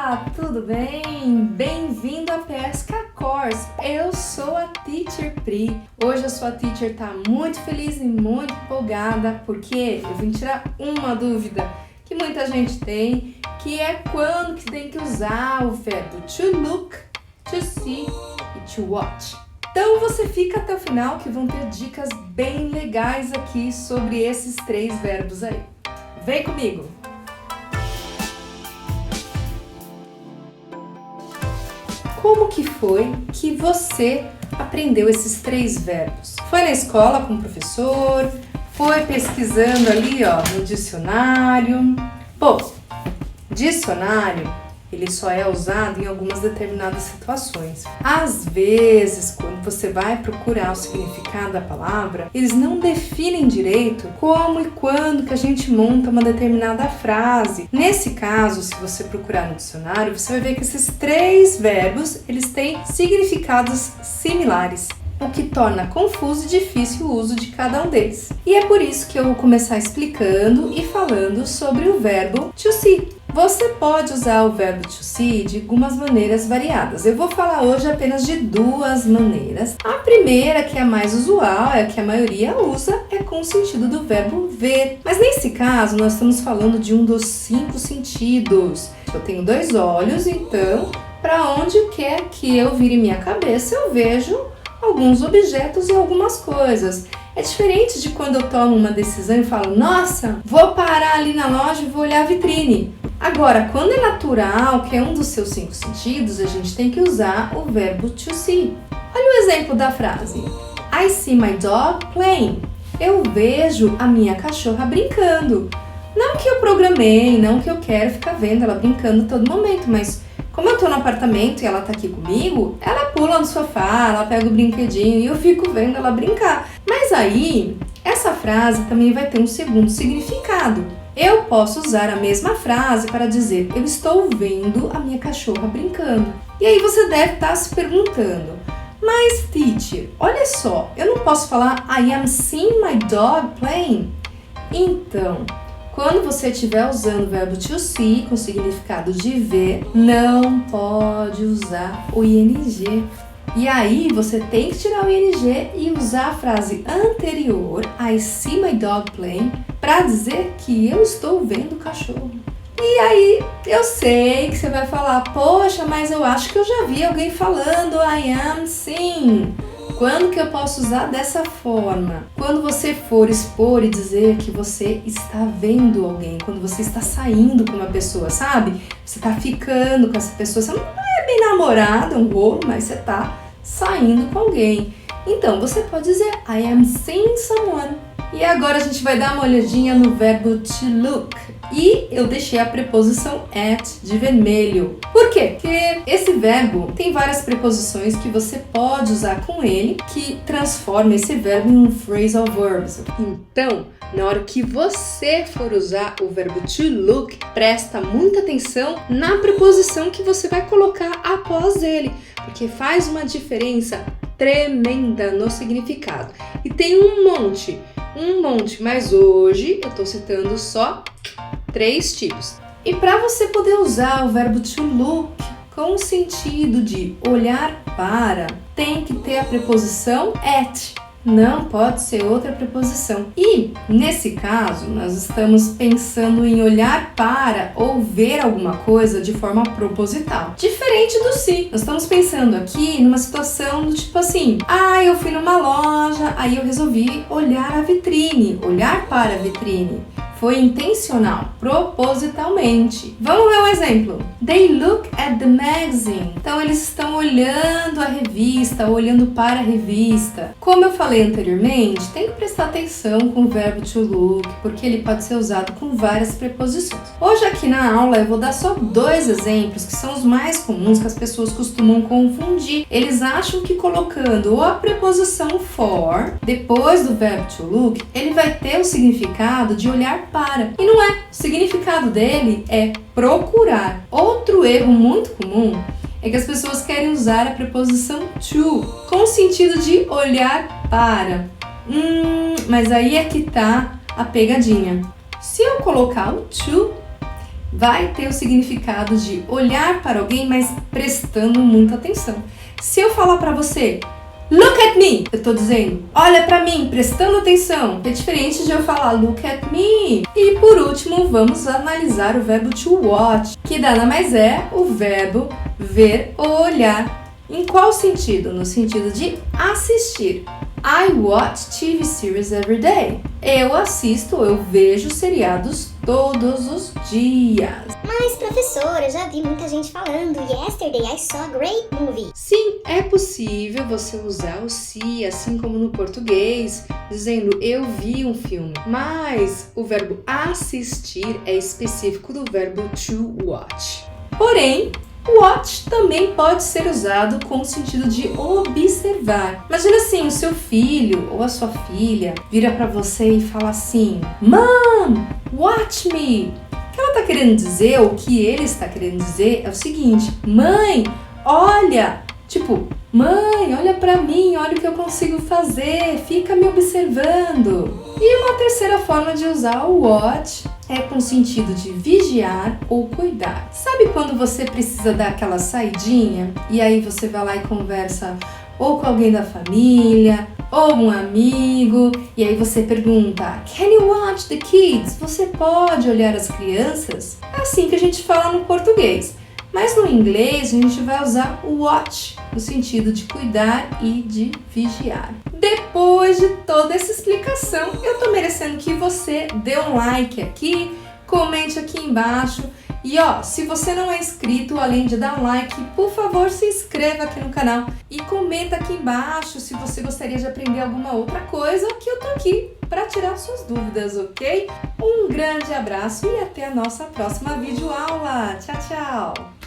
Olá, tudo bem? Bem-vindo à Pesca Course. Eu sou a Teacher Pri. Hoje a sua teacher tá muito feliz e muito empolgada porque eu vim tirar uma dúvida que muita gente tem, que é quando que tem que usar o verbo to look, to see e to watch. Então você fica até o final que vão ter dicas bem legais aqui sobre esses três verbos aí. Vem comigo! Como que foi que você aprendeu esses três verbos? Foi na escola com o professor? Foi pesquisando ali, no dicionário? Bom, dicionário, ele só é usado em algumas determinadas situações. Às vezes, quando você vai procurar o significado da palavra, eles não definem direito como e quando que a gente monta uma determinada frase. Nesse caso, se você procurar no dicionário, você vai ver que esses três verbos, eles têm significados similares, o que torna confuso e difícil o uso de cada um deles. E é por isso que eu vou começar explicando e falando sobre o verbo to see. Você pode usar o verbo to see de algumas maneiras variadas. Eu vou falar hoje apenas de duas maneiras. A primeira, que é a mais usual, é a que a maioria usa, é com o sentido do verbo ver. Mas nesse caso, nós estamos falando de um dos 5 sentidos. Eu tenho 2 olhos, então, para onde quer que eu vire minha cabeça, eu vejo alguns objetos e algumas coisas. É diferente de quando eu tomo uma decisão e falo, nossa, vou parar ali na loja e vou olhar a vitrine. Agora, quando é natural, que é um dos seus 5 sentidos, a gente tem que usar o verbo to see. Olha o exemplo da frase. I see my dog playing. Eu vejo a minha cachorra brincando. Não que eu programei, não que eu quero ficar vendo ela brincando a todo momento, mas como eu tô no apartamento e ela tá aqui comigo, ela pula no sofá, ela pega o brinquedinho e eu fico vendo ela brincar. Mas aí, essa frase também vai ter um segundo significado. Eu posso usar a mesma frase para dizer, eu estou vendo a minha cachorra brincando. E aí você deve estar se perguntando, mas teacher, olha só, eu não posso falar I am seeing my dog playing? Então, quando você estiver usando o verbo to see com significado de ver, não pode usar o ing. E aí você tem que tirar o ing e usar a frase anterior, I see my dog playing, para dizer que eu estou vendo o cachorro. E aí eu sei que você vai falar, poxa, mas eu acho que eu já vi alguém falando I am seeing. Quando que eu posso usar dessa forma? Quando você for expor e dizer que você está vendo alguém, quando você está saindo com uma pessoa, sabe? Você está ficando com essa pessoa, você não é bem namorado, um rolo, mas você está saindo com alguém. Então, você pode dizer I am seeing someone. E agora a gente vai dar uma olhadinha no verbo to look. E eu deixei a preposição at de vermelho. Por quê? Porque esse verbo tem várias preposições que você pode usar com ele, que transforma esse verbo em um phrasal verb. Então, na hora que você for usar o verbo to look, presta muita atenção na preposição que você vai colocar após ele, porque faz uma diferença tremenda no significado. E tem um monte, mas hoje eu estou citando só 3 tipos. E para você poder usar o verbo to look com o sentido de olhar para, tem que ter a preposição at. Não pode ser outra preposição. E, nesse caso, nós estamos pensando em olhar para ou ver alguma coisa de forma proposital. Diferente do se. Nós estamos pensando aqui numa situação do tipo assim, eu fui numa loja, aí eu resolvi olhar a vitrine, olhar para a vitrine. Foi intencional, propositalmente. Vamos ver um exemplo. They look at the magazine. Então, eles estão olhando a revista, olhando para a revista. Como eu falei anteriormente, tem que prestar atenção com o verbo to look, porque ele pode ser usado com várias preposições. Hoje aqui na aula eu vou dar só 2 exemplos, que são os mais comuns que as pessoas costumam confundir. Eles acham que colocando a preposição for, depois do verbo to look, ele vai ter o significado de olhar para. E não é. O significado dele é procurar. Outro erro muito comum é que as pessoas querem usar a preposição to com o sentido de olhar para. Mas aí é que tá a pegadinha. Se eu colocar o to, vai ter o significado de olhar para alguém, mas prestando muita atenção. Se eu falar para você, look at me, eu tô dizendo, olha para mim, prestando atenção. É diferente de eu falar look at me. E por último, vamos analisar o verbo to watch, que nada mais é o verbo ver ou olhar. Em qual sentido? No sentido de assistir. I watch TV series every day. Eu assisto, eu vejo seriados todos os dias. Mas, professora, já vi muita gente falando yesterday I saw a great movie. Sim, é possível você usar o see, assim como no português, dizendo eu vi um filme. Mas o verbo assistir é específico do verbo to watch. Porém, watch também pode ser usado com o sentido de observar. Imagina assim, o seu filho ou a sua filha vira para você e fala assim, Mom, watch me. O que ela está querendo dizer, ou o que ele está querendo dizer é o seguinte, mãe, olha, tipo, mãe, olha para mim, olha o que eu consigo fazer, fica me observando. E uma terceira forma de usar o watch é com o sentido de vigiar ou cuidar. Sabe quando você precisa dar aquela saidinha e aí você vai lá e conversa ou com alguém da família ou um amigo e aí você pergunta, can you watch the kids? Você pode olhar as crianças? É assim que a gente fala no português. Mas no inglês a gente vai usar o watch no sentido de cuidar e de vigiar. Depois de toda essa explicação, eu tô merecendo que você dê um like aqui, comente aqui embaixo. E se você não é inscrito, além de dar um like, por favor, se inscreva aqui no canal e comenta aqui embaixo se você gostaria de aprender alguma outra coisa, que eu tô aqui para tirar suas dúvidas, ok? Um grande abraço e até a nossa próxima videoaula. Tchau, tchau!